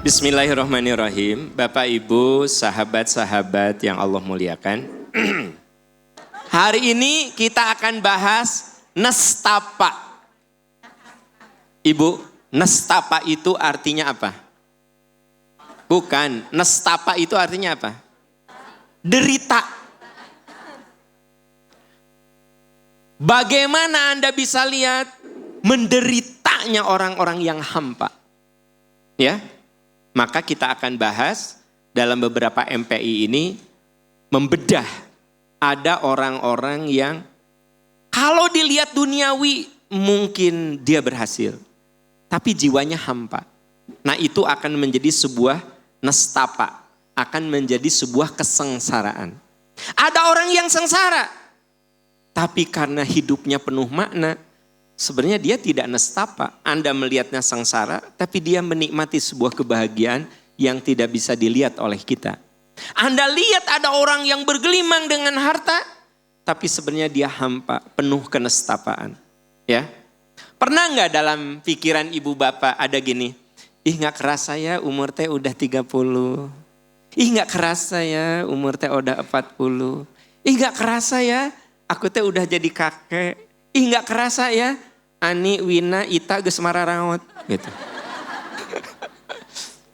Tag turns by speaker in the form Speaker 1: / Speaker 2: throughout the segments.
Speaker 1: Bismillahirrahmanirrahim. Bapak, Ibu, sahabat-sahabat yang Allah muliakan. Hari ini kita akan bahas nestapa. Ibu, nestapa itu artinya apa? Bukan, nestapa itu artinya apa? Derita. Bagaimana Anda bisa lihat menderitanya orang-orang yang hampa? Ya, maka kita akan bahas dalam beberapa MPI ini membedah ada orang-orang yang kalau dilihat duniawi mungkin dia berhasil, tapi jiwanya hampa. Nah, itu akan menjadi sebuah nestapa, akan menjadi sebuah kesengsaraan. Ada orang yang sengsara, tapi karena hidupnya penuh makna, sebenarnya dia tidak nestapa. Anda melihatnya sengsara, tapi dia menikmati sebuah kebahagiaan yang tidak bisa dilihat oleh kita. Anda lihat ada orang yang bergelimang dengan harta, tapi sebenarnya dia hampa, penuh kenestapaan. Ya, pernah nggak dalam pikiran ibu bapak ada gini, ih nggak kerasa ya umur teh udah 30. Ih nggak kerasa ya umur teh udah 40. Ih nggak kerasa ya aku teh udah jadi kakek. Ih nggak kerasa ya, Ani, Wina, Ita, geus mararawat gitu.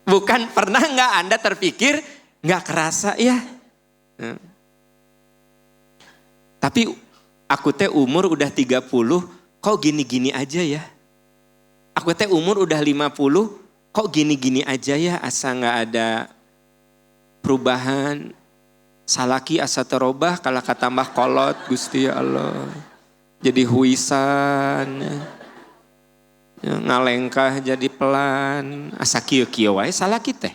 Speaker 1: Bukan pernah nggak Anda terpikir nggak kerasa ya? Tapi aku teh umur udah 30, kok gini-gini aja ya? Aku teh umur udah 50, kok gini-gini aja ya? Asa nggak ada perubahan. Salaki asa terobah kalau katambah kolot, Gusti ya Allah. Jadi huisan, ya, ngalengkah jadi pelan, asa kieu-kieu wae salah kita.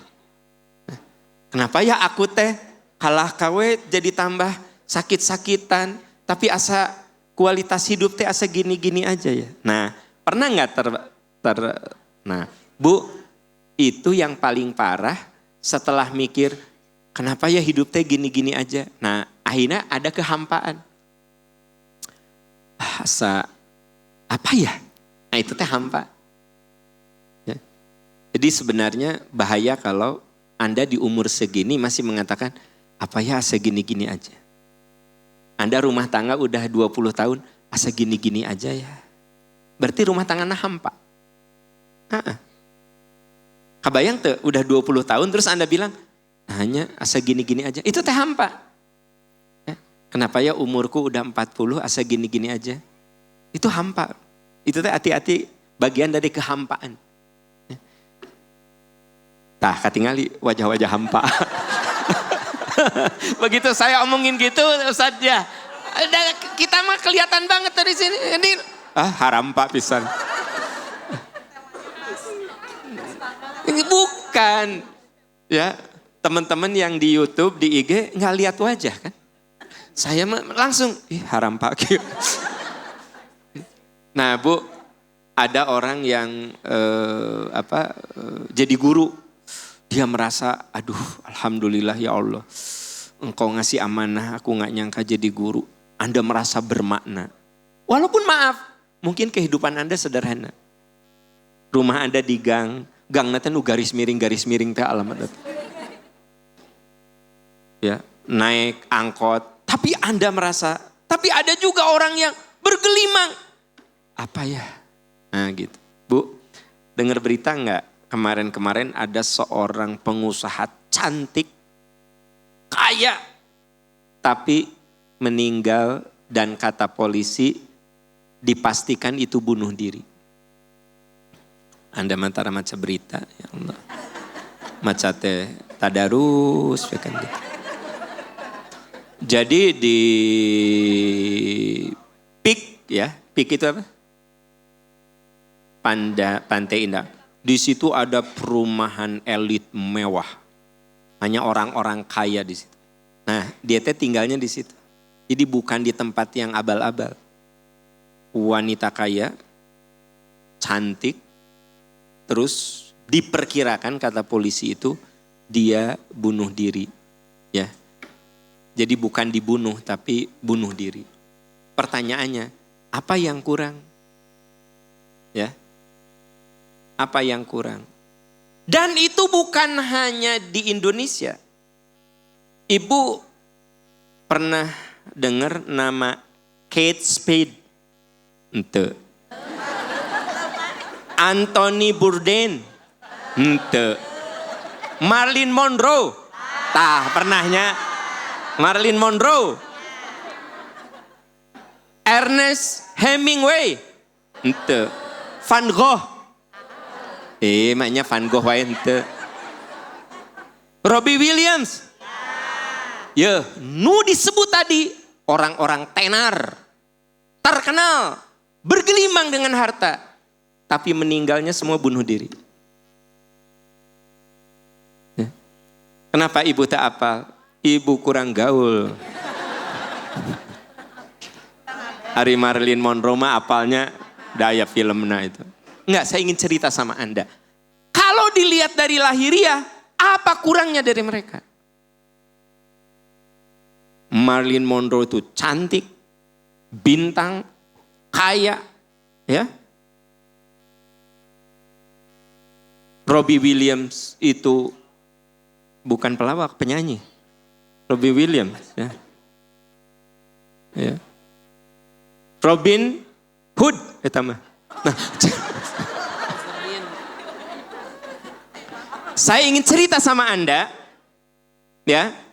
Speaker 1: Kenapa ya aku teh kalah kawe jadi tambah sakit-sakitan, tapi asa kualitas hidup teh asa gini-gini aja ya. Nah, pernah nggak nah, Bu, itu yang paling parah setelah mikir, kenapa ya hidup teh gini-gini aja. Nah, akhirnya ada kehampaan. Asa apa ya? Nah itu teh hampa. Ya. Jadi sebenarnya bahaya kalau Anda di umur segini masih mengatakan apa ya asa gini-gini aja. Anda rumah tangga udah 20 tahun asa gini-gini aja ya. Berarti rumah tangganya hampa. Kebayang tuh udah 20 tahun terus Anda bilang hanya asa gini-gini aja. Itu teh hampa. Kenapa ya umurku udah 40 asa gini-gini aja. Itu hampa. Itu teh hati-hati bagian dari kehampaan. Tah katingali wajah-wajah hampa. Begitu saya omongin gitu Ustaz ya. Kita mah kelihatan banget dari sini. Ini harampa pisan. Ini bukan. Ya, teman-teman yang di YouTube, di IG nggak lihat wajah kan? Saya langsung, haram Pak. Nah Bu, ada orang yang jadi guru. Dia merasa, aduh alhamdulillah ya Allah. Engkau ngasih amanah, aku gak nyangka jadi guru. Anda merasa bermakna. Walaupun maaf, mungkin kehidupan Anda sederhana. Rumah Anda di gang nanti nu garis miring teh alamat. Ya, naik angkot. Tapi Anda merasa, tapi ada juga orang yang bergelimang. Apa ya? Nah gitu. Bu, dengar berita enggak? Kemarin-kemarin ada seorang pengusaha cantik, kaya, tapi meninggal dan kata polisi dipastikan itu bunuh diri. Anda mantara maca berita, ya Allah. Maca teh tadarus, ya kan gitu. Jadi di PIK ya, PIK itu apa? Pantai Indah. Di situ ada perumahan elit mewah. Hanya orang-orang kaya di situ. Nah, dia teh tinggalnya di situ. Jadi bukan di tempat yang abal-abal. Wanita kaya, cantik, terus diperkirakan kata polisi itu dia bunuh diri, ya. Jadi bukan dibunuh tapi bunuh diri. Pertanyaannya, apa yang kurang? Ya. Apa yang kurang? Dan itu bukan hanya di Indonesia. Ibu pernah dengar nama Kate Spade? Ente. Anthony Bourdain? Ente. Marilyn Monroe? Tah, pernahnya. Marilyn Monroe? Ernest Hemingway? Ente. Van Gogh? Maknya Van Gogh wae ente. Robbie Williams? Ya, nu disebut tadi orang-orang tenar, terkenal, bergelimang dengan harta, tapi meninggalnya semua bunuh diri. Ya. Kenapa ibu tak apal? Ibu kurang gaul. Hari Marilyn Monroe mah apalnya daya filmnya itu. Enggak, saya ingin cerita sama Anda. Kalau dilihat dari lahiriah, apa kurangnya dari mereka? Marilyn Monroe itu cantik, bintang, kaya, ya. Robbie Williams itu bukan pelawak, penyanyi. Robbie Williams, ya. Ya. Robin Hood, mah. Nah, saya ingin cerita sama Anda, ya.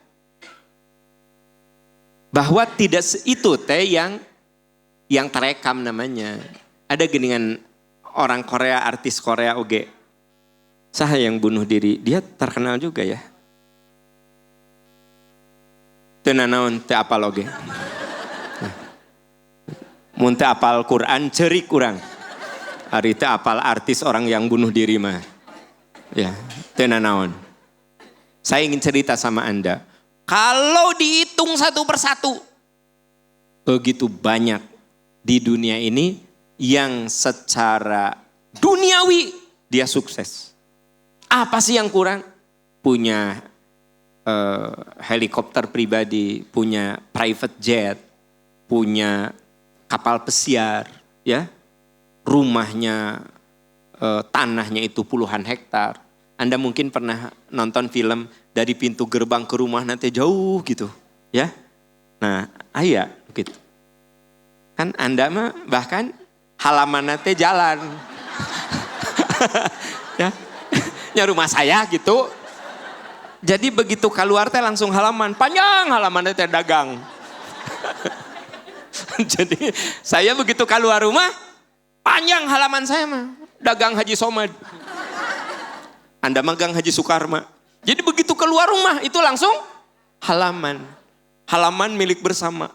Speaker 1: Bahwa tidak itu teh yang terekam namanya. Ada geningan orang Korea, artis Korea oge. Saya yang bunuh diri, dia terkenal juga ya. Teu nanaon teu apal oge. Mun teu apal Quran ceurik urang. Ari teu apal artis orang yang bunuh diri mah. Ya, teu nanaon. Saya ingin cerita sama Anda. Kalau dihitung satu persatu, begitu banyak di dunia ini yang secara duniawi dia sukses. Apa sih yang kurang? Punya helikopter pribadi, punya private jet, punya kapal pesiar, ya, rumahnya, tanahnya itu puluhan hektar. Anda mungkin pernah nonton film dari pintu gerbang ke rumah nanti jauh gitu, ya. Nah, aya gitu. Kan Anda mah bahkan halaman nanti jalan. Ya. Ya rumah saya gitu. Jadi begitu keluar teh langsung halaman, panjang halaman teh dagang. Jadi saya begitu keluar rumah, panjang halaman saya mah, dagang Haji Somad. Anda magang Haji Sukarma. Jadi begitu keluar rumah itu langsung halaman. Halaman milik bersama.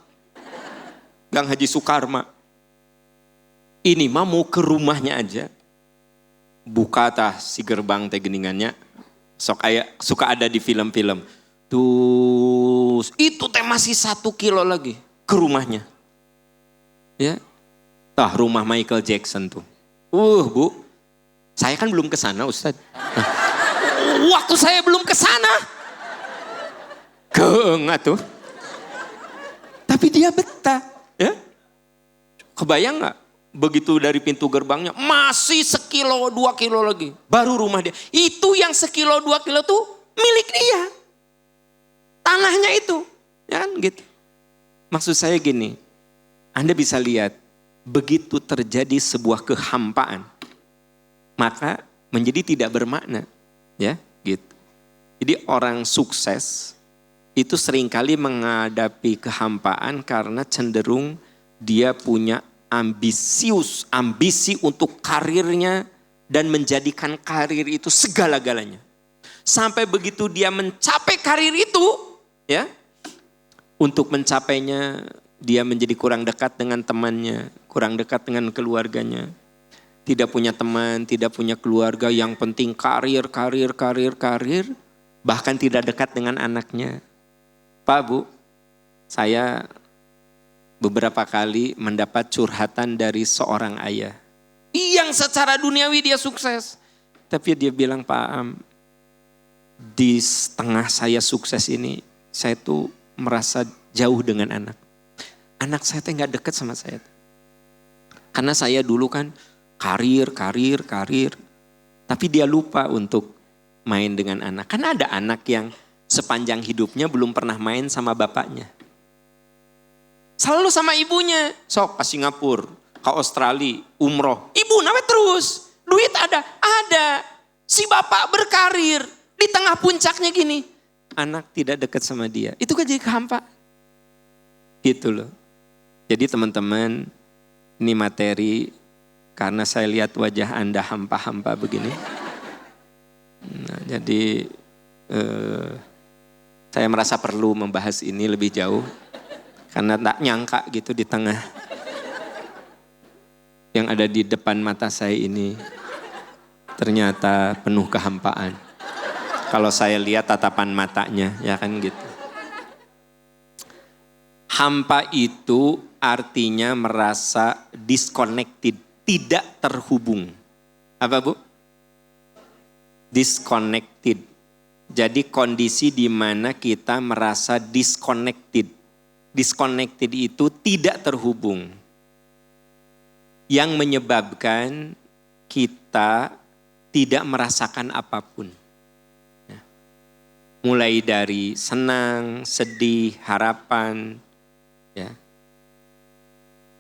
Speaker 1: Gang Haji Sukarma. Ini mah mau ke rumahnya aja. Buka tah si gerbang teh geningannya. Suka ada di film-film. Terus itu teh masih 1 kilo lagi ke rumahnya. Ya. Tah rumah Michael Jackson tuh. Bu. Saya kan belum ke sana, Ustaz. Waktu saya belum ke sana. Keenggak tuh. Tapi dia betah, ya. Kebayang nggak? Begitu dari pintu gerbangnya masih 1 kilo 2 kilo lagi. Baru rumah dia. Itu yang 1 kilo 2 kilo tuh milik dia. Tanahnya itu, ya kan gitu. Maksud saya gini, Anda bisa lihat begitu terjadi sebuah kehampaan, maka menjadi tidak bermakna, ya gitu. Jadi orang sukses itu seringkali menghadapi kehampaan karena cenderung dia punya ambisi untuk karirnya dan menjadikan karir itu segala-galanya. Sampai begitu dia mencapai karir itu, ya, untuk mencapainya dia menjadi kurang dekat dengan temannya, kurang dekat dengan keluarganya. Tidak punya teman, tidak punya keluarga, yang penting karir, bahkan tidak dekat dengan anaknya. Pak, Bu, saya beberapa kali mendapat curhatan dari seorang ayah. Yang secara duniawi dia sukses. Tapi dia bilang, Pak Am, di setengah saya sukses ini, saya tuh merasa jauh dengan anak. Anak saya tuh gak deket sama saya. Karena saya dulu kan karir. Tapi dia lupa untuk main dengan anak. Kan ada anak yang sepanjang hidupnya belum pernah main sama bapaknya. Selalu sama ibunya. Sok ke Singapura, ke Australia, umroh. Ibu nawe terus. Duit ada. Si bapak berkarir. Di tengah puncaknya gini. Anak tidak dekat sama dia. Itu kan jadi kehampa. Gitu loh. Jadi teman-teman, ini materi karena saya lihat wajah Anda hampa-hampa begini. Nah, jadi saya merasa perlu membahas ini lebih jauh. Karena tak nyangka gitu di tengah yang ada di depan mata saya ini ternyata penuh kehampaan. Kalau saya lihat tatapan matanya, ya kan gitu. Hampa itu artinya merasa disconnected, tidak terhubung. Apa Bu? Disconnected. Jadi kondisi di mana kita merasa disconnected. Disconnected itu tidak terhubung. Yang menyebabkan kita tidak merasakan apapun. Mulai dari senang, sedih, harapan. Ya.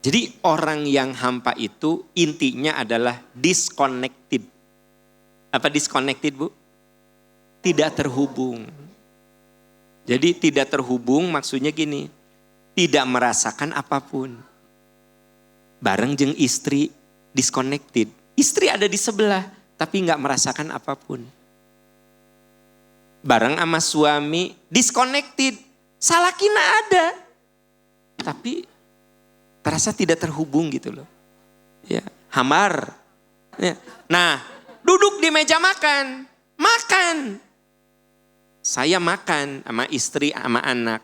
Speaker 1: Jadi orang yang hampa itu intinya adalah disconnected. Apa disconnected Bu? Tidak terhubung. Jadi tidak terhubung maksudnya gini. Tidak merasakan apapun. Bareng jeng istri disconnected. Istri ada di sebelah tapi gak merasakan apapun. Bareng sama suami disconnected. Salakina ada. Tapi terasa tidak terhubung gitu loh. Ya, hambar. Ya. Nah, duduk di meja makan. Makan. Saya makan sama istri, sama anak.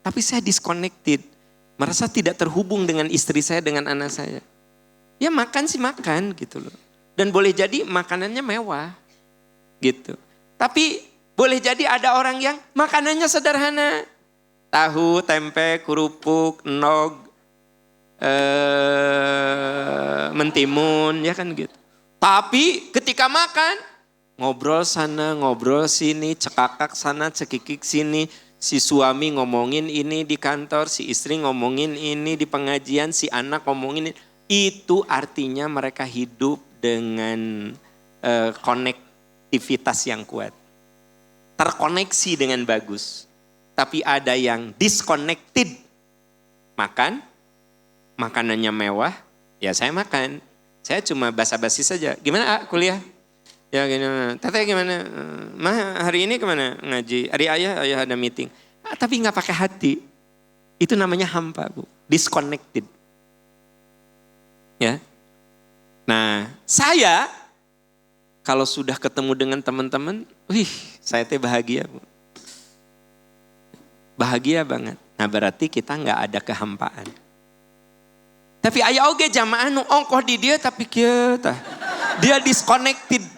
Speaker 1: Tapi saya disconnected. Merasa tidak terhubung dengan istri saya, dengan anak saya. Ya makan sih makan gitu loh. Dan boleh jadi makanannya mewah. Gitu. Tapi boleh jadi ada orang yang makanannya sederhana. Tahu, tempe, kerupuk, nog, mentimun, ya kan gitu. Tapi ketika makan, ngobrol sana, ngobrol sini, cekakak sana, cekikik sini. Si suami ngomongin ini di kantor, si istri ngomongin ini di pengajian, si anak ngomongin ini. Itu artinya mereka hidup dengan konektivitas yang kuat. Terkoneksi dengan bagus. Tapi ada yang disconnected. Makan, makanannya mewah, ya saya makan. Saya cuma basa-basi saja. Gimana kuliah? Ya gimana? Teteh gimana? Mah hari ini kemana ngaji? Hari ayah ada meeting. Tapi gak pakai hati. Itu namanya hampa Bu. Disconnected. Ya. Nah saya kalau sudah ketemu dengan teman-teman, saya teh bahagia Bu. Bahagia banget. Nah berarti kita gak ada kehampaan. Tapi aya oge jamaah nu ongkoh di dia tapi kita dia disconnected.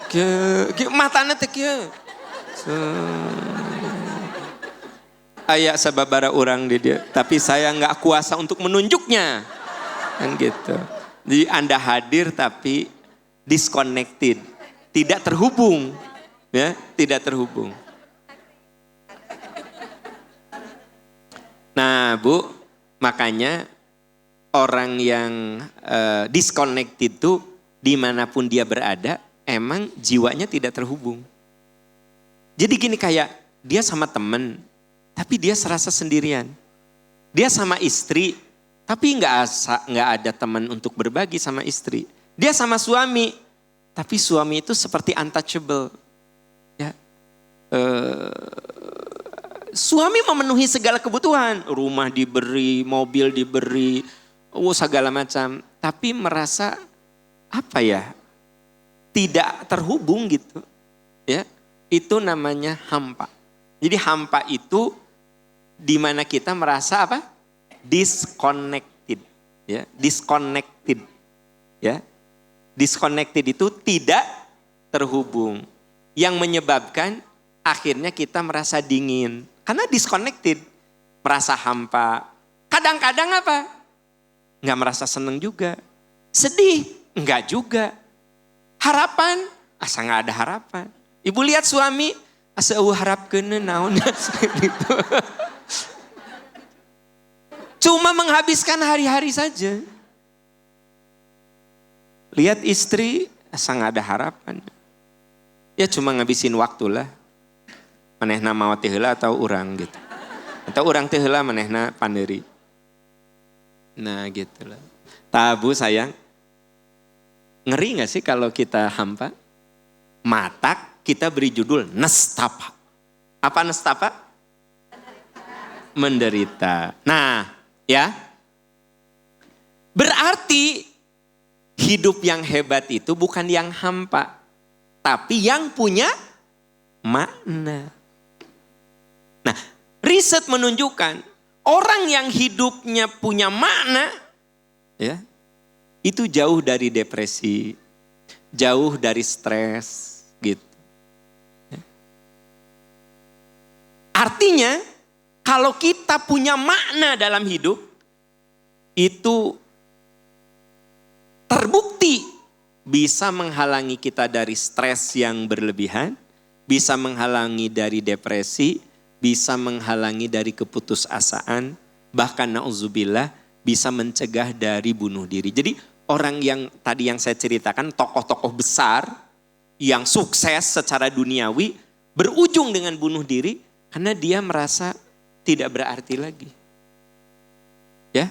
Speaker 1: Kieu matana teh kieu. Aya sababara urang di dia, tapi saya enggak kuasa untuk menunjuknya. Kan gitu. Jadi Anda hadir tapi disconnected, tidak terhubung. Ya, tidak terhubung. Nah, Bu, makanya orang yang disconnected itu dimanapun dia berada, emang jiwanya tidak terhubung. Jadi gini kayak dia sama temen, tapi dia serasa sendirian. Dia sama istri, tapi nggak ada teman untuk berbagi sama istri. Dia sama suami, tapi suami itu seperti untouchable. Ya, suami memenuhi segala kebutuhan, rumah diberi, mobil diberi, segala macam. Tapi merasa apa ya, tidak terhubung gitu. Ya, itu namanya hampa. Jadi hampa itu di mana kita merasa apa? Disconnected. Ya, disconnected. Ya, disconnected itu tidak terhubung. Yang menyebabkan akhirnya kita merasa dingin. Karena disconnected, merasa hampa. Kadang-kadang apa? Nggak merasa seneng juga. Sedih, enggak juga. Harapan, asa nggak ada harapan. Ibu lihat suami, asa harap kena naon gitu. Cuma menghabiskan hari-hari saja. Lihat istri, asa nggak ada harapan. Ya cuma ngabisin waktu lah. Manehna mawa teh heula atau urang gitu. Atau urang teh heula manehna panderi. Nah gitu lah. Tabu sayang. Ngeri gak sih kalau kita hampa? Matak kita beri judul nestapa. Apa nestapa? Menderita. Nah ya. Berarti hidup yang hebat itu bukan yang hampa. Tapi yang punya makna. Nah, riset menunjukkan orang yang hidupnya punya makna, ya, itu jauh dari depresi, jauh dari stres, gitu. Artinya, kalau kita punya makna dalam hidup, itu terbukti bisa menghalangi kita dari stres yang berlebihan, bisa menghalangi dari depresi, bisa menghalangi dari keputusasaan, bahkan na'udzubillah bisa mencegah dari bunuh diri. Jadi orang yang tadi yang saya ceritakan, tokoh-tokoh besar yang sukses secara duniawi berujung dengan bunuh diri karena dia merasa tidak berarti lagi. Ya.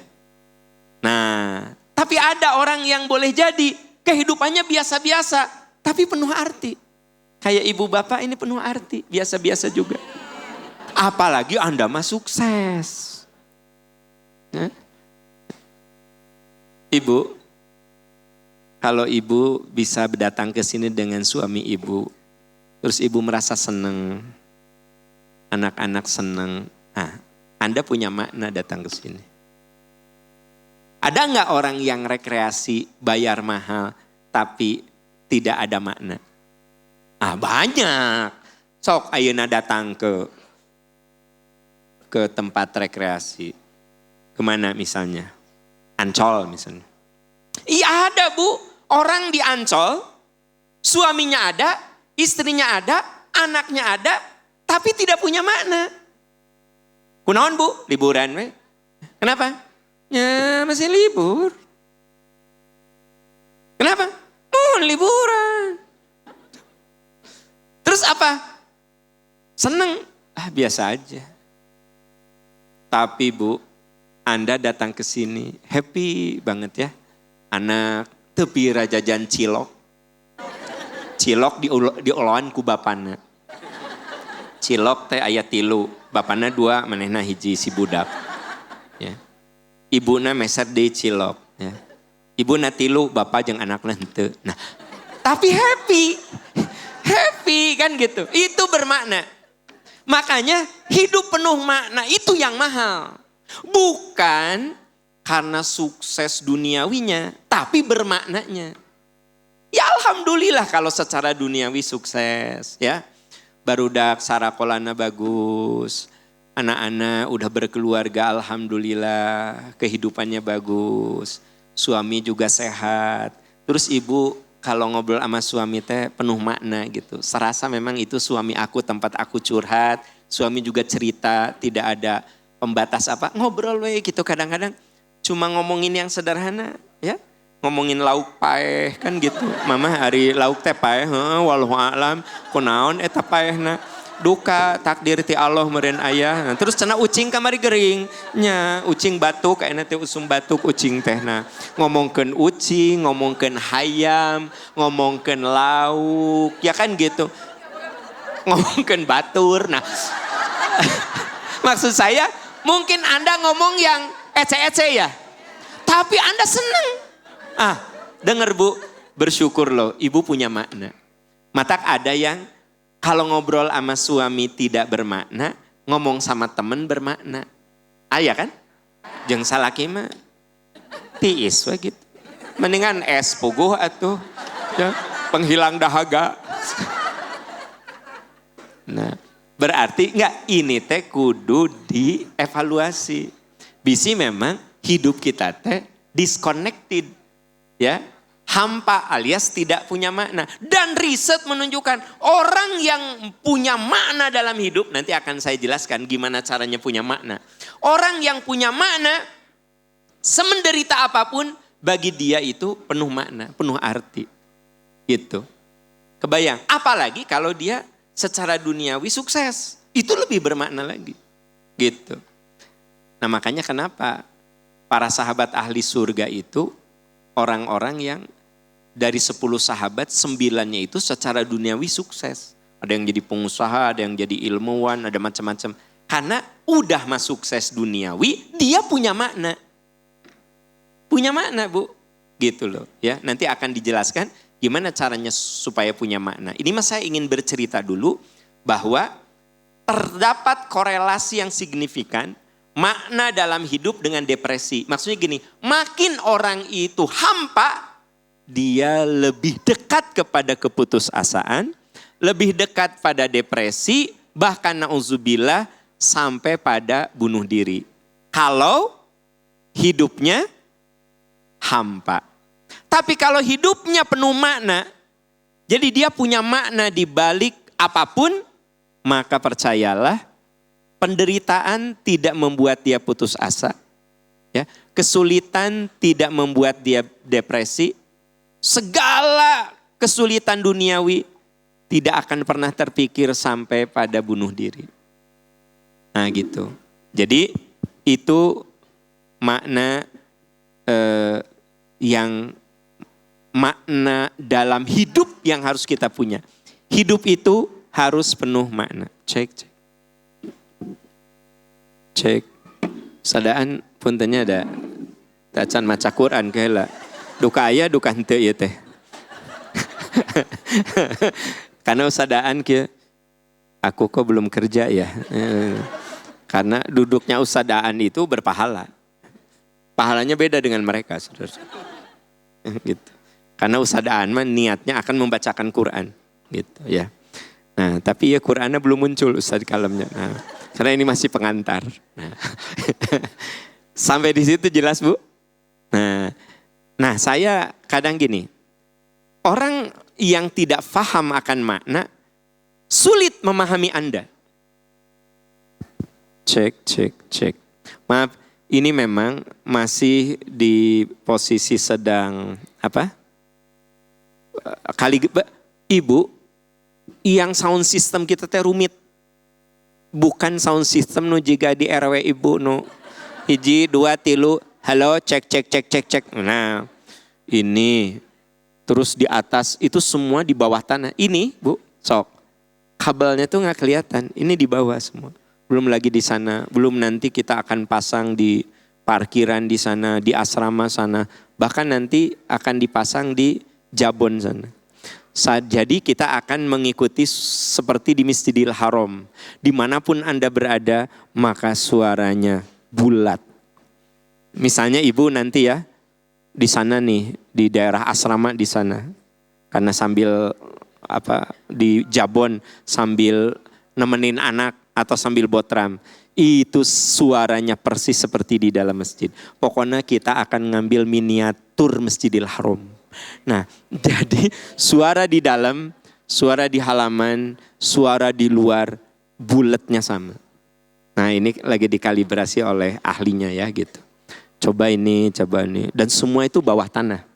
Speaker 1: Nah, tapi ada orang yang boleh jadi kehidupannya biasa-biasa tapi penuh arti. Kayak ibu bapak ini penuh arti, biasa-biasa juga. Apalagi Anda mah sukses. Nah, ibu, kalau ibu bisa datang ke sini dengan suami ibu, terus ibu merasa senang, anak-anak senang, nah, Anda punya makna datang ke sini. Ada nggak orang yang rekreasi bayar mahal tapi tidak ada makna? Ah banyak. Sok ayeuna datang ke tempat rekreasi. Kemana misalnya? Ancol misalnya. Iya ada bu, orang di Ancol, suaminya ada, istrinya ada, anaknya ada, tapi tidak punya makna. Kunaon bu? Liburan we. Kenapa? Ya masih libur. Kenapa? Liburan. Terus apa? Seneng? Biasa aja. Tapi bu, Anda datang ke sini happy banget ya. Anak tepi rajajan cilok. Cilok dioloan ku bapana. Cilok teh aya 3, bapana 2, manehna hiji si budak. Ya. Ibuna meser deui cilok ya. Ibuna 3, bapak jeung anakna henteu. Nah, tapi happy. Happy kan gitu. Itu bermakna. Makanya hidup penuh makna itu yang mahal. Bukan karena sukses duniawinya, tapi bermaknanya. Ya alhamdulillah kalau secara duniawi sukses ya. Barudak sarakolana bagus. Anak-anak udah berkeluarga alhamdulillah. Kehidupannya bagus. Suami juga sehat. Terus ibu kalau ngobrol sama suami teh penuh makna gitu. Serasa memang itu suami aku, tempat aku curhat. Suami juga cerita, tidak ada pembatas apa. Ngobrol we gitu kadang-kadang. Cuma ngomongin yang sederhana ya. Ngomongin lauk paeh kan gitu. Mama hari lauk teh paeh, wallahu a'lam. Kunaon eta paehna. Duka takdir ti Allah meureun aya. Nah, terus cenah ucing kamari gering. Nya ucing batuk kaena teh usum batuk ucing teh na. Ngomongkeun ucing, ngomongkeun hayam, ngomongkeun lauk, ya kan gitu. Ngomongkeun batur. Nah. Maksud saya mungkin Anda ngomong yang ece-ece ya. Tapi Anda seneng. Dengar bu, bersyukur loh, ibu punya makna. Matak ada yang kalau ngobrol sama suami tidak bermakna, ngomong sama temen bermakna. Ya kan? Jeung salaki mah tiis we gitu. Mendingan es puguh atuh. Ya, penghilang dahaga. Nah, berarti enggak ini teh kudu dievaluasi. Bisi memang hidup kita teh disconnected. Ya, hampa alias tidak punya makna. Dan riset menunjukkan orang yang punya makna dalam hidup, nanti akan saya jelaskan gimana caranya punya makna. Orang yang punya makna, semenderita apapun, bagi dia itu penuh makna, penuh arti. Gitu. Kebayang, apalagi kalau dia secara duniawi sukses, itu lebih bermakna lagi. Gitu. Nah makanya kenapa para sahabat ahli surga itu orang-orang yang dari 10 sahabat, 9-nya itu secara duniawi sukses. Ada yang jadi pengusaha, ada yang jadi ilmuwan, ada macam-macam. Karena udah mah sukses duniawi, dia punya makna. Punya makna, Bu. Gitu loh. Ya, nanti akan dijelaskan gimana caranya supaya punya makna. Ini mas saya ingin bercerita dulu bahwa terdapat korelasi yang signifikan makna dalam hidup dengan depresi. Maksudnya gini, makin orang itu hampa, dia lebih dekat kepada keputusasaan, lebih dekat pada depresi, bahkan na'udzubillah sampai pada bunuh diri. Kalau hidupnya hampa. Tapi kalau hidupnya penuh makna, jadi dia punya makna di balik apapun, maka percayalah penderitaan tidak membuat dia putus asa. Ya, kesulitan tidak membuat dia depresi. Segala kesulitan duniawi tidak akan pernah terpikir sampai pada bunuh diri. Nah gitu. Jadi itu makna yang makna dalam hidup yang harus kita punya. Hidup itu harus penuh makna. Cek. Sadaan puntennya ada tacan maca Quran kela. Duka aya duka henteu ieu teh. Karena usadaan kieu aku kok belum kerja ya. Karena duduknya usadaan itu berpahala. Pahalanya beda dengan mereka, Saudara. Gitu. Karena usadaan mah niatnya akan membacakan Quran, gitu ya. Nah, tapi ya Qurannya belum muncul Ustaz di kalamnya. Nah, karena ini masih pengantar. Nah. Sampai di situ jelas, Bu? Nah, saya kadang gini, orang yang tidak paham akan makna, sulit memahami Anda. Cek. Maaf, ini memang masih di posisi sedang, Ibu, yang sound system kita teh rumit. Bukan sound system nu jika di RW Ibu nu, 1, 2, 3, halo, cek. Nah, ini terus di atas itu semua di bawah tanah. Ini, Bu, sok. Kabelnya tuh nggak kelihatan. Ini di bawah semua. Belum lagi di sana. Belum nanti kita akan pasang di parkiran di sana, di asrama sana. Bahkan nanti akan dipasang di Jabon sana. Jadi kita akan mengikuti seperti di Masjidil Haram. Dimanapun Anda berada, maka suaranya bulat. Misalnya Ibu nanti ya, di sana nih, di daerah asrama di sana. Karena sambil di Jabon sambil nemenin anak atau sambil botram. Itu suaranya persis seperti di dalam masjid. Pokoknya kita akan ngambil miniatur Masjidil Haram. Nah, jadi suara di dalam, suara di halaman, suara di luar, bulatnya sama. Nah, ini lagi dikalibrasi oleh ahlinya ya gitu. Coba ini. Dan semua itu bawah tanah.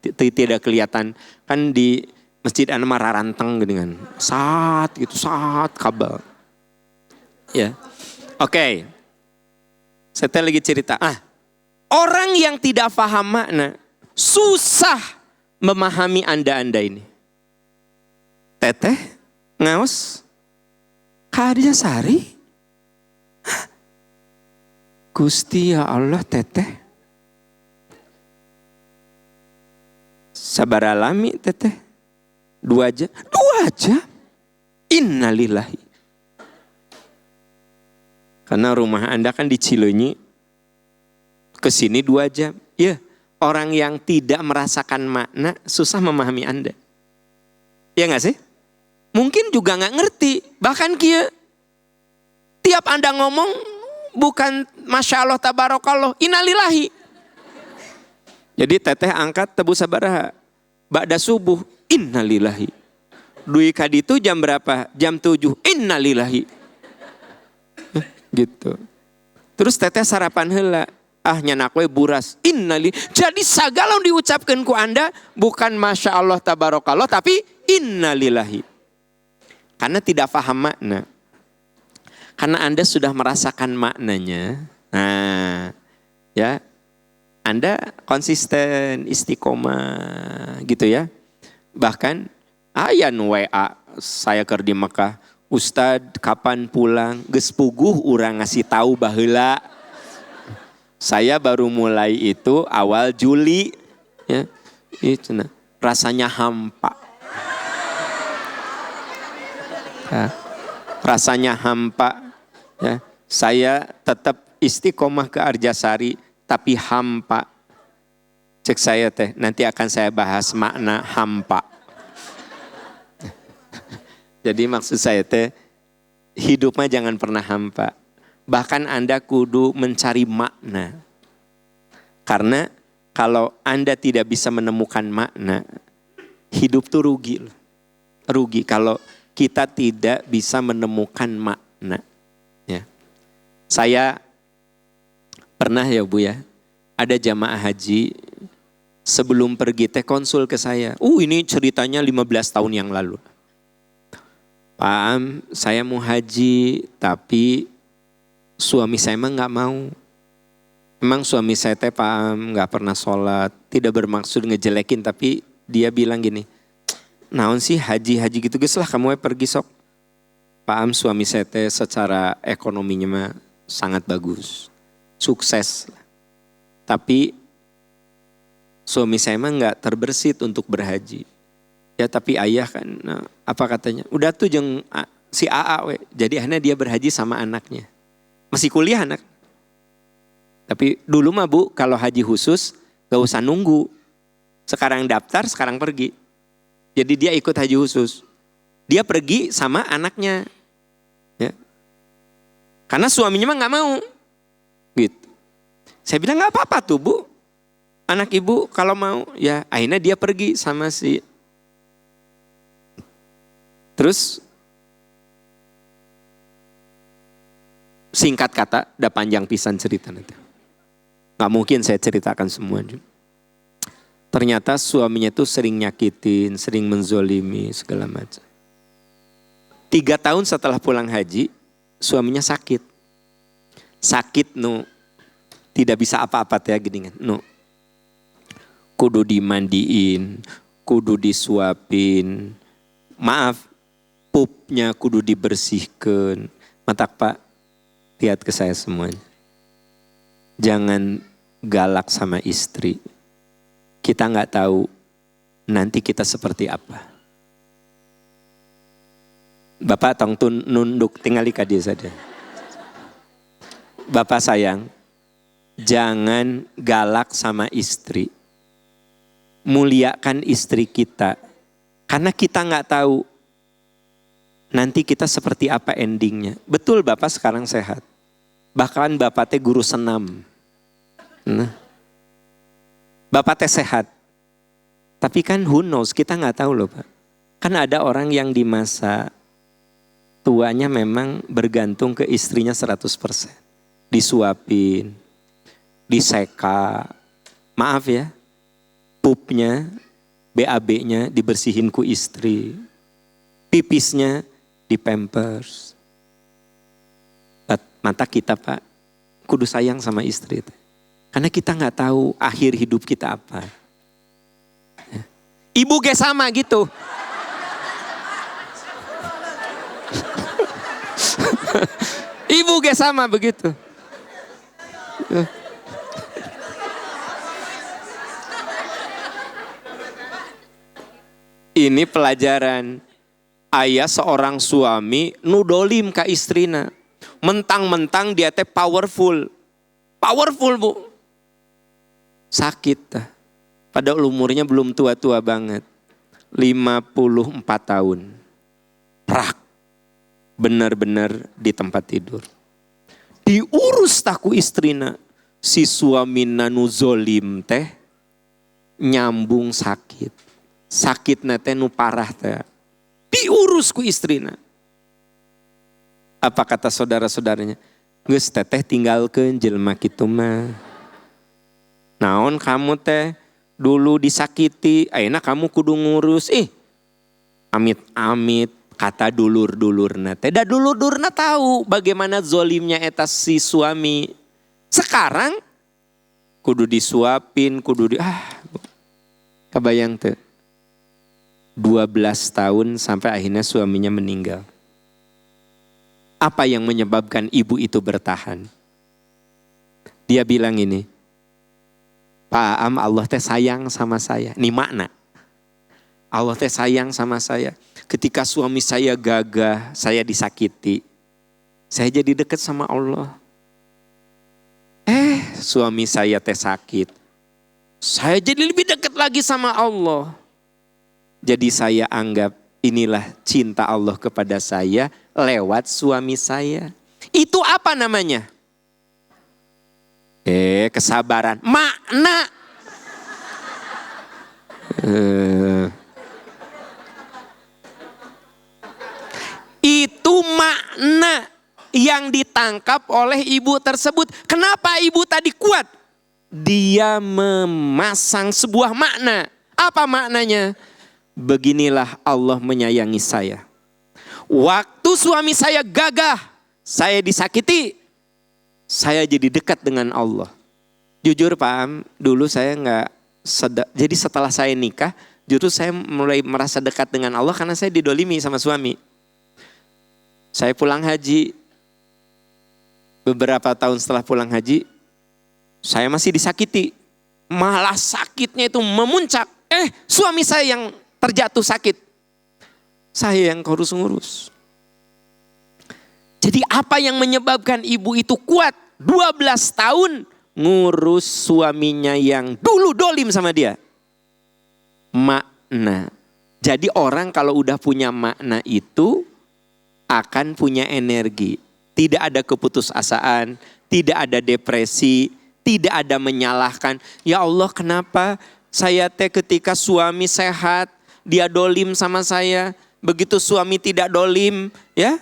Speaker 1: Tidak kelihatan. Kan di Masjid Anwar raranteng dengan saat kabel. Ya. Oke. Saya lagi cerita. Orang yang tidak paham makna susah memahami Anda ini. Teteh, ngaos, Karya Sari. Gusti ya Allah teteh. Sabar alami teteh. 2 jam. Innalillahi. Karena rumah Anda kan di Cileunyi. Kesini 2 jam. Ya, orang yang tidak merasakan makna susah memahami Anda. Ya gak sih? Mungkin juga gak ngerti. Bahkan kia. Tiap Anda ngomong bukan Masya Allah Tabarakallah, innalillahi. Jadi teteh angkat tebu sabaraha. ba'da subuh, innalillahi. Dui kaditu jam berapa? Jam 7, innalillahi. Gitu. Terus teteh sarapan heula. Ah nyanak we buras, innalillahi. Jadi sagala diucapkan ku Anda bukan masya Allah tabarakallah, tapi innalillahi. Karena tidak paham makna. Karena Anda sudah merasakan maknanya. Nah, ya. Anda konsisten, istiqomah gitu ya. Bahkan ayan WA saya keur di Mekah, Ustad kapan pulang? Geus puguh urang ngasih tahu baheula. Saya baru mulai itu awal Juli, ya, itu nah, rasanya hampa, ya, rasanya hampa, ya. Saya tetap istiqomah ke Arjasari, tapi hampa. Cek saya teh, nanti akan saya bahas makna hampa. Jadi maksud saya teh, hidupnya jangan pernah hampa. Bahkan Anda kudu mencari makna. Karena kalau Anda tidak bisa menemukan makna, hidup tuh rugi. Rugi kalau kita tidak bisa menemukan makna. Ya. Saya pernah ya Bu ya, ada jamaah haji sebelum pergi teh konsul ke saya. Ini ceritanya 15 tahun yang lalu. Pak Am, saya mau haji tapi suami saya emang gak mau. Emang suami saya teh Pak Am gak pernah sholat. Tidak bermaksud ngejelekin, tapi dia bilang gini, naon sih haji-haji gitu guys lah kamu pergi sok. Pak Am suami saya teh secara ekonominya mah sangat bagus. Sukses. Tapi suami saya emang gak terbersit untuk berhaji. Ya tapi ayah kan, nah, apa katanya? Udah tuh jeung si AA we. Jadi akhirnya dia berhaji sama anaknya. Masih kuliah anak. Tapi dulu mah Bu, kalau haji khusus gak usah nunggu. Sekarang daftar, sekarang pergi. Jadi dia ikut haji khusus. Dia pergi sama anaknya. Ya. Karena suaminya mah gak mau. Gitu. Saya bilang gak apa-apa tuh Bu. Anak ibu kalau mau, ya akhirnya dia pergi sama si. Terus singkat kata, udah panjang pisan cerita nanti. Gak mungkin saya ceritakan semuanya. Ternyata suaminya itu sering nyakitin, sering menzolimi segala macam. 3 tahun setelah pulang haji, suaminya sakit. Sakit tidak bisa apa-apa ya gini kan. Kudu dimandiin, kudu disuapin. Maaf, pupnya kudu dibersihkan. Mata Pak, lihat ke saya semuanya. Jangan galak sama istri. Kita gak tahu nanti kita seperti apa. Bapak tong nunduk, tinggali ka dia saja. Bapak sayang, jangan galak sama istri. Muliakan istri kita. Karena kita gak tahu nanti kita seperti apa endingnya. Betul Bapak sekarang sehat. Bahkan Bapak teh guru senam. Nah, Bapak teh sehat. Tapi kan who knows, kita gak tahu loh Pak. Kan ada orang yang di masa tuanya memang bergantung ke istrinya 100%. Disuapin, diseka. Maaf ya, pupnya, BAB-nya dibersihin ku istri. Pipisnya di pampers. Mata kita Pak, kudu sayang sama istri. Karena kita gak tahu akhir hidup kita apa. Ibu ge sama gitu. Ibu ge sama begitu. Ini pelajaran. Ayah seorang suami nudolim ka istrina. Mentang-mentang dia teh powerful. Powerful Bu. Sakit. Padahal umurnya belum tua-tua banget. 54 tahun. Prak. Benar-benar di tempat tidur. Diurus taku istrina. Si suami nanu zolim teh. Nyambung sakit. sakitna teh nu parah teh. Diurus ku istrina. Apa kata saudara-saudaranya? Geus teteh tinggalkeun jelema kitu mah. Naon kamu teh dulu disakiti, ayeuna kamu kudu ngurus. Amit-amit kata dulur-dulurna teh. Da dulur-dulurna tahu bagaimana zolimnya eta si suami. Sekarang kudu disuapin, kebayang teh. 12 tahun sampai akhirnya suaminya meninggal. Apa yang menyebabkan ibu itu bertahan? Dia bilang ini, Pak Am, Allah teh sayang sama saya. Ini makna. Allah teh sayang sama saya. Ketika suami saya gagah, saya disakiti. Saya jadi dekat sama Allah. Suami saya teh sakit. Saya jadi lebih dekat lagi sama Allah. Jadi saya anggap inilah cinta Allah kepada saya lewat suami saya. Itu apa namanya? Kesabaran. Makna. Itu makna yang ditangkap oleh ibu tersebut. Kenapa ibu tadi kuat? Dia memasang sebuah makna. Apa maknanya? Beginilah Allah menyayangi saya. Waktu suami saya gagah, saya disakiti, saya jadi dekat dengan Allah. Jujur Pak Am, dulu saya jadi setelah saya nikah, justru saya mulai merasa dekat dengan Allah karena saya didolimi sama suami. Saya pulang haji, beberapa tahun setelah pulang haji, saya masih disakiti. Malah sakitnya itu memuncak. Suami saya yang terjatuh sakit. Saya yang harus ngurus. Jadi apa yang menyebabkan ibu itu kuat? 12 tahun ngurus suaminya yang dulu dolim sama dia. Makna. Jadi orang kalau udah punya makna itu akan punya energi. Tidak ada keputusasaan, tidak ada depresi, tidak ada menyalahkan. Ya Allah, kenapa saya teh ketika suami sehat, dia dolim sama saya. Begitu suami tidak dolim, ya.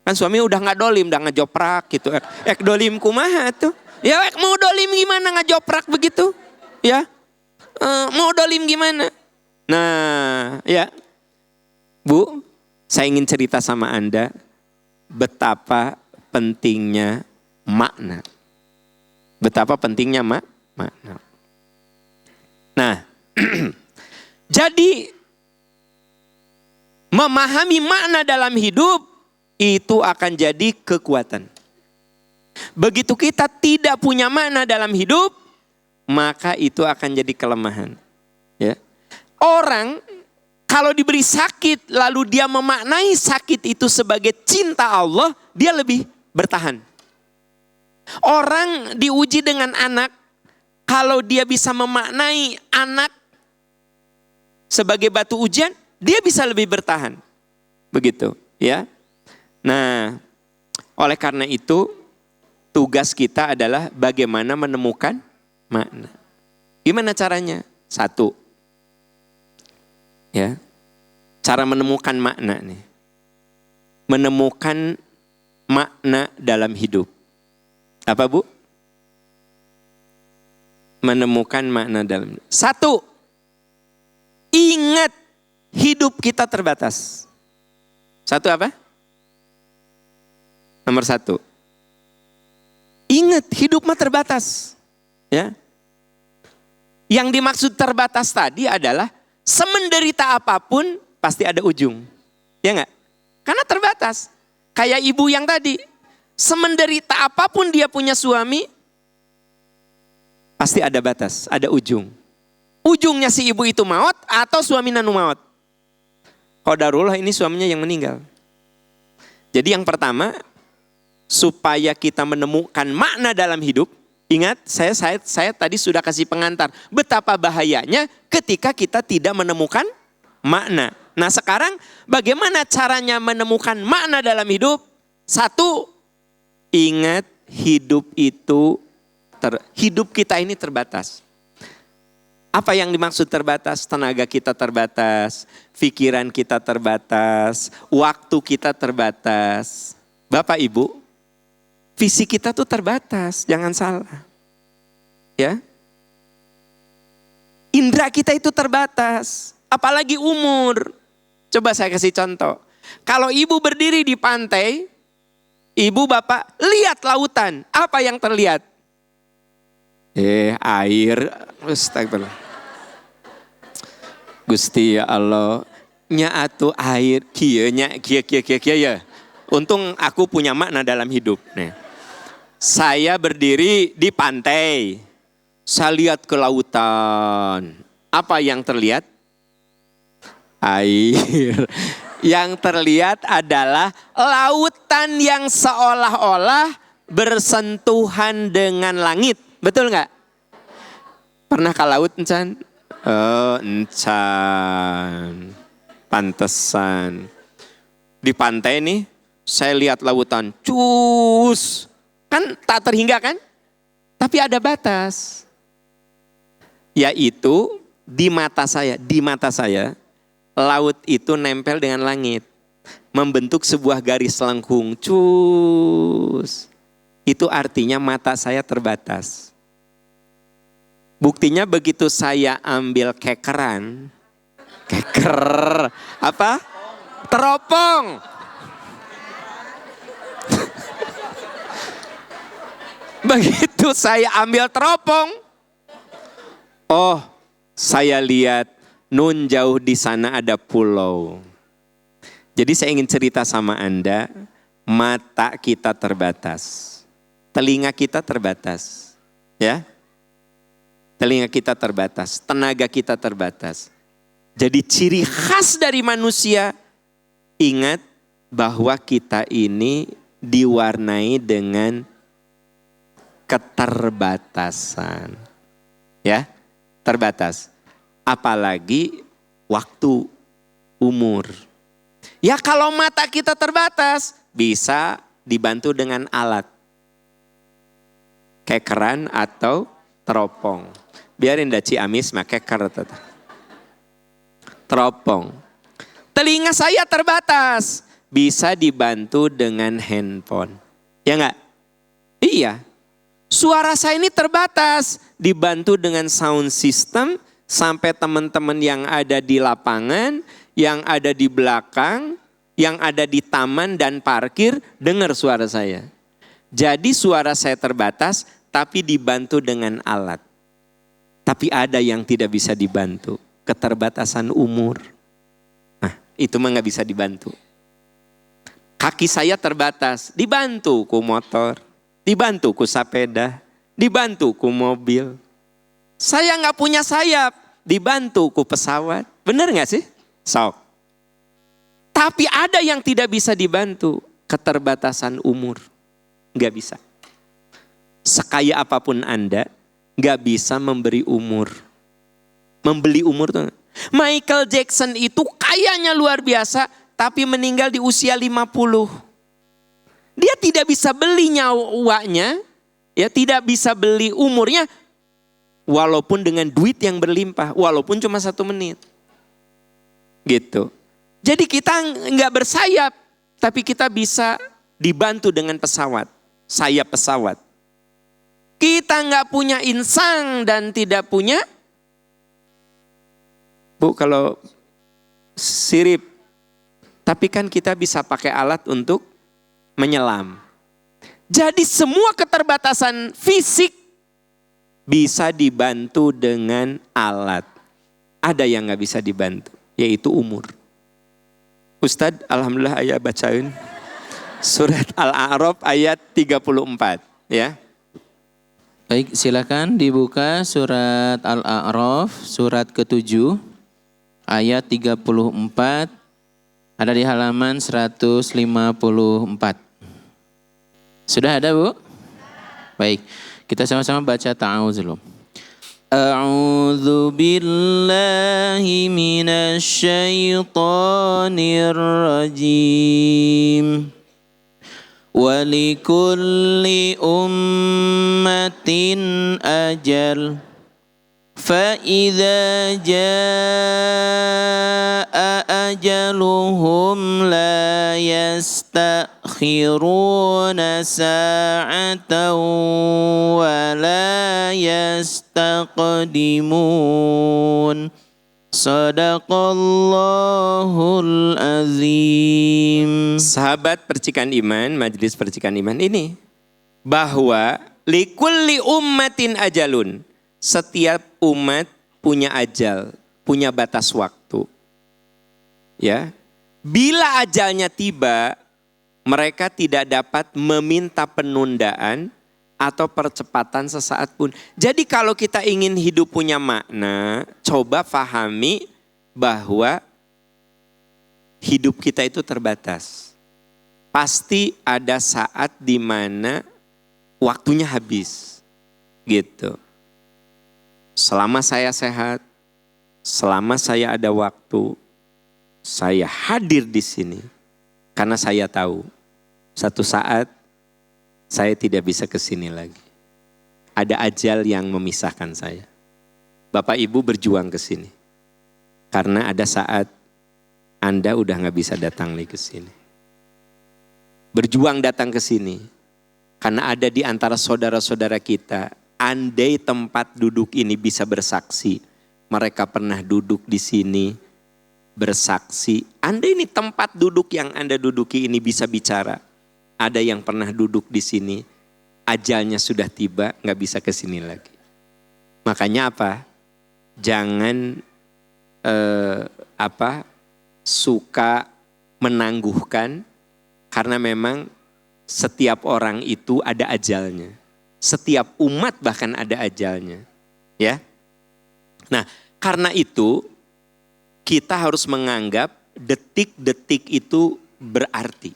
Speaker 1: Kan suami udah gak dolim, udah ngejoprak gitu. Dolim kumaha tuh. Ya mau dolim gimana ngejoprak begitu. Ya. Mau dolim gimana. Nah ya. Bu, saya ingin cerita sama Anda. Betapa pentingnya makna. Betapa pentingnya makna. Nah. Jadi memahami makna dalam hidup itu akan jadi kekuatan. Begitu kita tidak punya makna dalam hidup, maka itu akan jadi kelemahan. Ya. Orang kalau diberi sakit lalu dia memaknai sakit itu sebagai cinta Allah, dia lebih bertahan. Orang diuji dengan anak, kalau dia bisa memaknai anak sebagai batu ujian, dia bisa lebih bertahan. Begitu, ya. Nah, oleh karena itu tugas kita adalah bagaimana menemukan makna. Gimana caranya? Satu. Ya. Cara menemukan makna nih. Menemukan makna dalam hidup. Apa, Bu? Menemukan makna dalam hidup. Satu. Ingat hidup kita terbatas. Satu apa? Nomor satu. Ingat hidup mah terbatas. Ya. Yang dimaksud terbatas tadi adalah semenderita apapun pasti ada ujung. Ya enggak? Karena terbatas. Kayak ibu yang tadi. Semenderita apapun dia punya suami, pasti ada batas, ada ujung. Ujungnya si ibu itu maut atau suami nanu maut. Qadarullah ini suaminya yang meninggal. Jadi yang pertama, supaya kita menemukan makna dalam hidup. Ingat, saya tadi sudah kasih pengantar. Betapa bahayanya ketika kita tidak menemukan makna. Nah sekarang bagaimana caranya menemukan makna dalam hidup? Satu, ingat hidup kita ini terbatas. Apa yang dimaksud terbatas? Tenaga kita terbatas, pikiran kita terbatas, waktu kita terbatas. Bapak Ibu, fisik kita tuh terbatas, jangan salah. Ya. Indra kita itu terbatas, apalagi umur. Coba saya kasih contoh. Kalau ibu berdiri di pantai, ibu bapak lihat lautan, apa yang terlihat? Air, astagfirullah. Gusti ya Allah, nya atuh air, kia ya. Untung aku punya makna dalam hidup. Nih. Saya berdiri di pantai, saya lihat ke lautan. Apa yang terlihat? Air. Yang terlihat adalah lautan yang seolah-olah bersentuhan dengan langit. Betul nggak? Pernah ke laut, Encan? Oh, Encan. Pantesan. Di pantai nih, saya lihat lautan. Cus. Kan tak terhingga kan? Tapi ada batas. Yaitu di mata saya, laut itu nempel dengan langit. Membentuk sebuah garis lengkung. Cus. Itu artinya mata saya terbatas. Buktinya begitu saya ambil keker, apa? Teropong. Begitu saya ambil teropong, oh saya lihat nun jauh di sana ada pulau. Jadi saya ingin cerita sama Anda, mata kita terbatas, telinga kita terbatas, ya. Telinga kita terbatas, tenaga kita terbatas. Jadi ciri khas dari manusia, ingat bahwa kita ini diwarnai dengan keterbatasan. Ya, terbatas. Apalagi waktu, umur. Ya kalau mata kita terbatas, bisa dibantu dengan alat. Kekeran atau teropong. Biarin dah Ciamis make keker. Teropong. Telinga saya terbatas. Bisa dibantu dengan handphone. Ya enggak? Iya. Suara saya ini terbatas. Dibantu dengan sound system. Sampai teman-teman yang ada di lapangan. Yang ada di belakang. Yang ada di taman dan parkir. Dengar suara saya. Jadi suara saya terbatas. Tapi dibantu dengan alat. Tapi ada yang tidak bisa dibantu. Keterbatasan umur. Nah itu mah gak bisa dibantu. Kaki saya terbatas. Dibantu ku motor. Dibantu ku sepeda. Dibantu ku mobil. Saya gak punya sayap. Dibantu ku pesawat. Benar gak sih? Sok. Tapi ada yang tidak bisa dibantu. Keterbatasan umur. Gak bisa. Sekaya apapun Anda, gak bisa memberi umur. Membeli umur tuh. Michael Jackson itu kayanya luar biasa, tapi meninggal di usia 50. Dia tidak bisa beli nyawanya, ya tidak bisa beli umurnya, walaupun dengan duit yang berlimpah, walaupun cuma 1 menit. Gitu. Jadi kita gak bersayap, tapi kita bisa dibantu dengan pesawat, sayap pesawat. Kita nggak punya insang dan tidak punya, Bu kalau sirip, tapi kan kita bisa pakai alat untuk menyelam. Jadi semua keterbatasan fisik bisa dibantu dengan alat. Ada yang nggak bisa dibantu, yaitu umur. Ustadz, alhamdulillah ayat bacain surat Al-A'raf ayat 34, ya.
Speaker 2: Baik, silakan dibuka surat Al-A'raf, surat ke-7, ayat 34, ada di halaman 154. Sudah ada, Bu? Baik, kita sama-sama baca ta'awudz dulu. A'udzu billahi minasy syaithanir rajim. ولكل أمة أجل فإذا جاء أجلهم لا يستأخرون ساعة ولا يستقدمون صدق الله العظيم.
Speaker 1: Sahabat percikan iman, majelis percikan iman ini, bahwa likulli ummatin ajalun, setiap umat punya ajal, punya batas waktu. Ya, bila ajalnya tiba, mereka tidak dapat meminta penundaan atau percepatan sesaat pun. Jadi kalau kita ingin hidup punya makna, coba pahami bahwa hidup kita itu terbatas. Pasti ada saat di mana waktunya habis, gitu. Selama saya sehat, selama saya ada waktu, saya hadir di sini karena saya tahu satu saat saya tidak bisa ke sini lagi. Ada ajal yang memisahkan saya. Bapak Ibu berjuang ke sini karena ada saat Anda udah nggak bisa datang lagi ke sini. Berjuang datang ke sini karena ada di antara saudara-saudara kita. Andai tempat duduk ini bisa bersaksi, mereka pernah duduk di sini bersaksi. Andai ini tempat duduk yang Anda duduki ini bisa bicara, ada yang pernah duduk di sini, ajalnya sudah tiba, nggak bisa ke sini lagi. Makanya apa? Jangan suka menangguhkan, karena memang setiap orang itu ada ajalnya. Setiap umat bahkan ada ajalnya, ya. Nah, karena itu kita harus menganggap detik-detik itu berarti,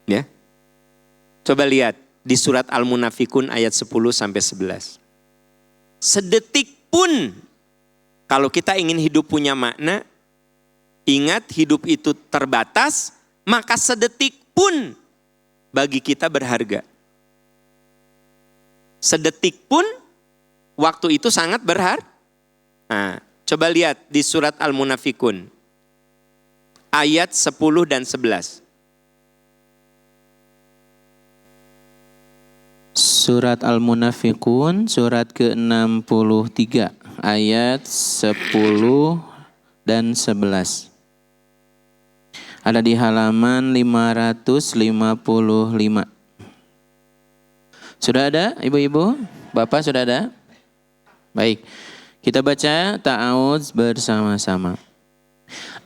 Speaker 1: ya. Coba lihat di surat Al-Munafikun ayat 10-11. Sedetik pun kalau kita ingin hidup punya makna, ingat hidup itu terbatas, maka sedetik pun bagi kita berharga. Sedetik pun waktu itu sangat berharga. Nah, coba lihat di surat Al-Munafikun ayat 10 dan 11.
Speaker 2: Surat Al-Munafikun surat ke-63 ayat 10 dan 11. Ada di halaman 555. Sudah ada ibu-ibu? Bapak sudah ada? Baik. Kita baca ta'awudz bersama-sama.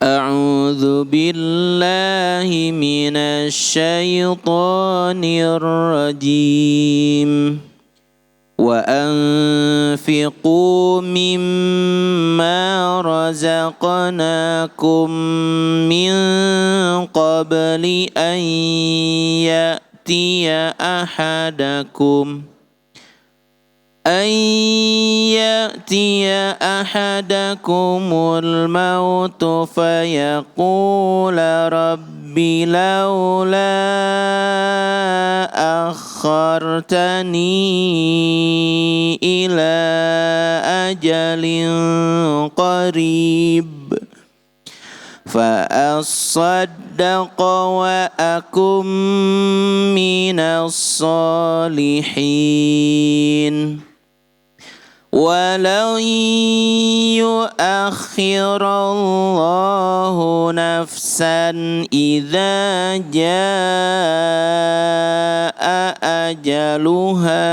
Speaker 2: A'udzu billahi minasy syaithanir rajim. Wa anfiqu mimma razaqnakum min qabli an ya'tiya ahadakumul mautu fayaqula rabbi laula akhartani ila ajalin qarib fa'asaddaqa wa akum minas salihin. Walau yu'akhirallahu nafsan idza jaa ajaluha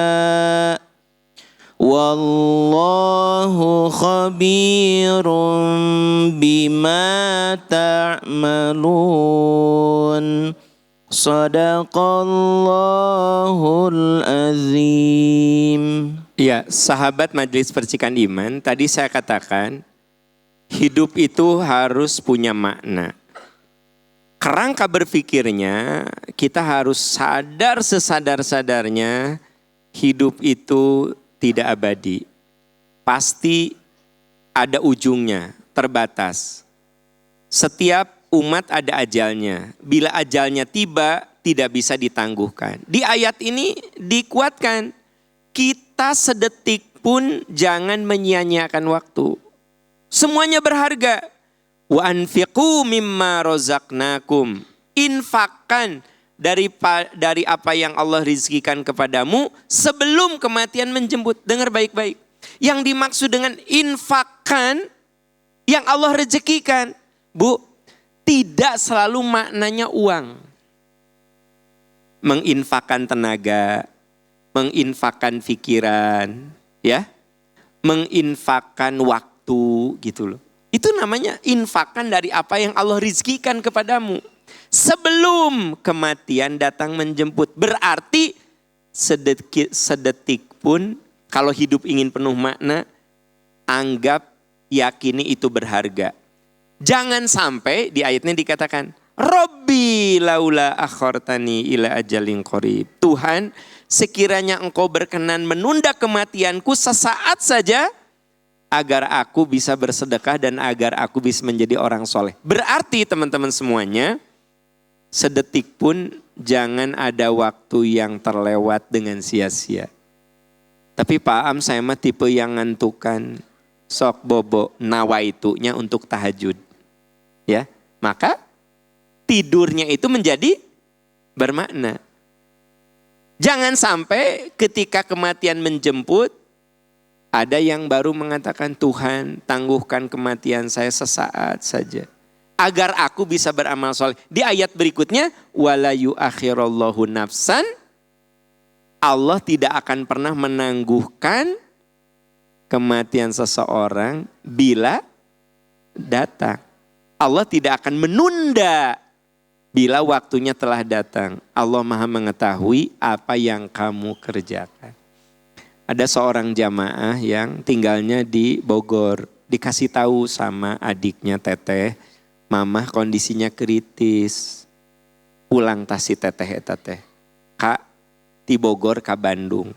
Speaker 2: wallahu khabirum bima ta'malun. Shadaqallahul azim.
Speaker 1: Ya, sahabat majelis percikan iman, tadi saya katakan hidup itu harus punya makna. Kerangka berpikirnya kita harus sadar sesadar-sadarnya hidup itu tidak abadi. Pasti ada ujungnya, terbatas. Setiap umat ada ajalnya. Bila ajalnya tiba, tidak bisa ditangguhkan. Di ayat ini dikuatkan, kita sedetik pun jangan menyia-nyiakan waktu. Semuanya berharga. Wa anfiqu mimma rozaqnakum. Infakkan dari apa yang Allah rizkikan kepadamu sebelum kematian menjemput. Dengar baik-baik. Yang dimaksud dengan infakkan yang Allah rezekikan. Bu, tidak selalu maknanya uang. Menginfakkan tenaga, menginfakkan pikiran, ya, menginfakkan waktu gitu loh. Itu namanya infakkan dari apa yang Allah rizkikan kepadamu. Sebelum kematian datang menjemput. Berarti sedetik pun kalau hidup ingin penuh makna, anggap, yakini itu berharga. Jangan sampai di ayatnya dikatakan, Robbi laula akhortani ila ajalin qarib. Tuhan, sekiranya engkau berkenan menunda kematianku sesaat saja, agar aku bisa bersedekah dan agar aku bisa menjadi orang soleh. Berarti teman-teman semuanya, sedetik pun jangan ada waktu yang terlewat dengan sia-sia. Tapi Pak Am, saya mah tipe yang ngantukan, sok bobo nawaitunya untuk tahajud. Ya, maka tidurnya itu menjadi bermakna. Jangan sampai ketika kematian menjemput, ada yang baru mengatakan, Tuhan tangguhkan kematian saya sesaat saja. Agar aku bisa beramal soleh. Di ayat berikutnya, wala yu'akhirallahu nafsan. Allah tidak akan pernah menangguhkan kematian seseorang bila datang. Allah tidak akan menunda bila waktunya telah datang. Allah Maha mengetahui apa yang kamu kerjakan. Ada seorang jamaah yang tinggalnya di Bogor. Dikasih tahu sama adiknya Teteh, Mamah kondisinya kritis. Pulang tas si Teteh Kak, di Bogor ke Bandung.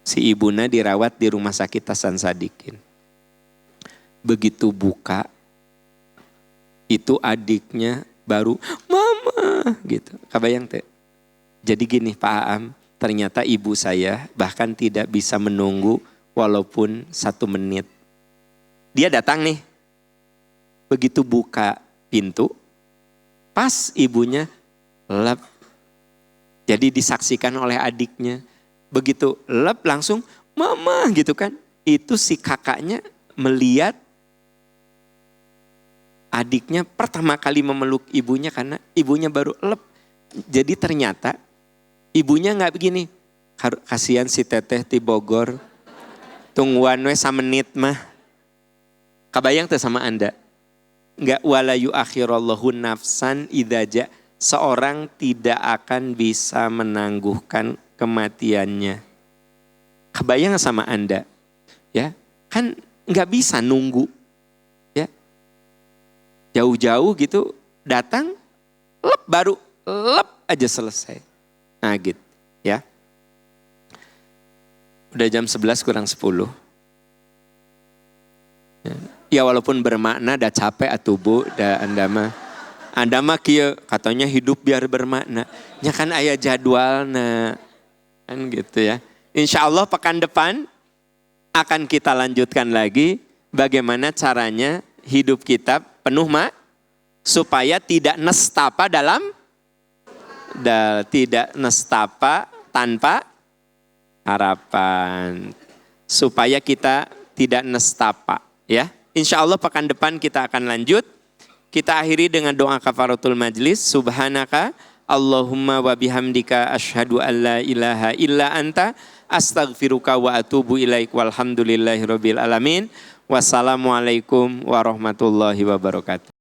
Speaker 1: Si ibuna dirawat di rumah sakit Hasan Sadikin. Begitu buka, itu adiknya baru, Mama gitu. Kabayang teh. Jadi gini Pak Aam, ternyata ibu saya bahkan tidak bisa menunggu walaupun 1 menit. Dia datang nih. Begitu buka pintu, pas ibunya lep. Jadi disaksikan oleh adiknya. Begitu lep langsung, Mama gitu kan. Itu si kakaknya melihat adiknya pertama kali memeluk ibunya karena ibunya baru lep. Jadi ternyata ibunya gak begini. Kasihan si Teteh di Bogor. Tungguan we 1 menit mah. Kabayang tuh sama Anda. Enggak, wala yu'akhirallahu nafsan idza. Seorang tidak akan bisa menangguhkan kematiannya. Kebayang sama Anda? Ya, kan enggak bisa nunggu. Ya. Jauh-jauh gitu datang, baru lep aja selesai. Nah gitu, ya. Udah jam 11 kurang 10. Ya walaupun bermakna dah capek atuh Bu, dah Anda mah kieu katanya hidup biar bermakna. Ya kan aya jadwalna. Kan gitu ya. Insya Allah pekan depan akan kita lanjutkan lagi bagaimana caranya hidup kita penuh supaya tidak nestapa tidak nestapa tanpa harapan. Supaya kita tidak nestapa, ya. Insya Allah pekan depan kita akan lanjut. Kita akhiri dengan doa kafaratul majlis. Subhanaka Allahumma wa bihamdika asyhadu an la ilaha illa anta astaghfiruka wa atubu ilaik walhamdulillahirabbil alamin. Wassalamualaikum warahmatullahi wabarakatuh.